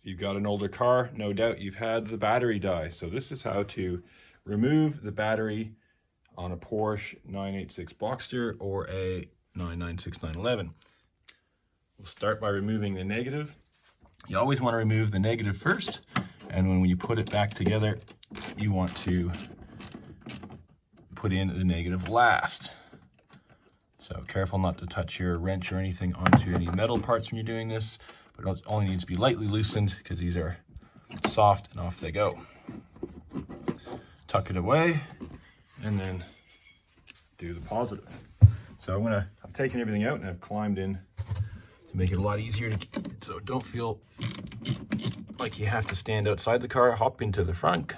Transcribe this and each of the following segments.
If you've got an older car, no doubt you've had the battery die. So this is how to remove the battery on a Porsche 986 Boxster or a 996 911. We'll start by removing the negative. You always want to remove the negative first, and when you put it back together, you want to put in the negative last. So careful not to touch your wrench or anything onto any metal parts when you're doing this, but it only needs to be lightly loosened because these are soft, and off they go. Tuck it away and then do the positive. So I've taken everything out and I've climbed in to make it a lot easier to get, so don't feel like you have to stand outside the car. Hop into the front.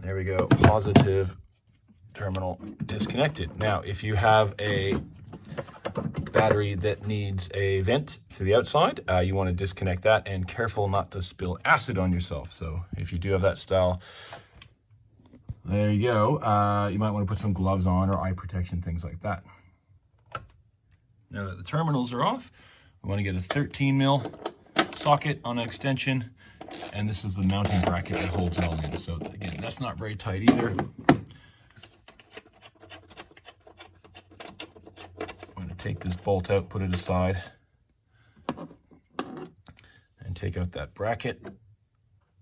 There we go, positive terminal disconnected. Now, if you have a battery that needs a vent to the outside, you want to disconnect that, and careful not to spill acid on yourself. So if you do have that style, there you go. You might want to put some gloves on or eye protection, things like that. Now that the terminals are off, we want to get a 13 mil socket on an extension, and this is the mounting bracket that holds it all in. So again, that's not very tight either. Take this bolt out, put it aside, and take out that bracket,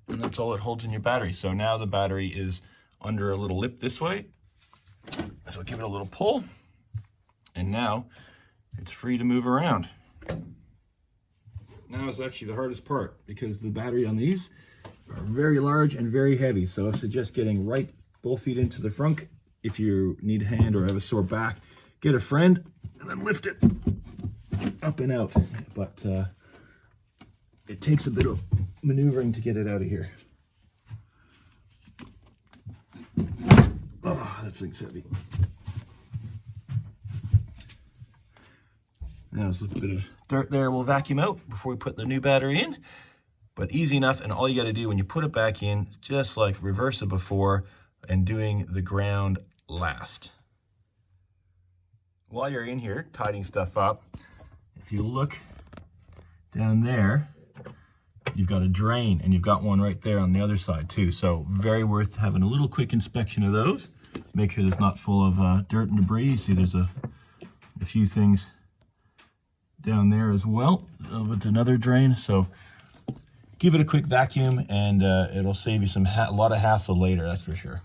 and that's all it holds in your battery. So now the battery is under a little lip this way, so give it a little pull, and now it's free to move around. Now is actually the hardest part, because the battery on these are very large and very heavy, so I suggest getting both feet into the front. If you need a hand or have a sore back, get a friend and then lift it up and out. But it takes a bit of maneuvering to get it out of here. Oh, that thing's heavy. Now there's a bit of dirt there. We'll vacuum out before we put the new battery in. But easy enough, and all you got to do when you put it back in, just like reverse it before and doing the ground last. While you're in here tidying stuff up, if you look down there, you've got a drain, and you've got one right there on the other side too. So very worth having a little quick inspection of those. Make sure it's not full of dirt and debris. You see there's a few things down there as well. It's another drain. So give it a quick vacuum, and it'll save you a lot of hassle later, that's for sure.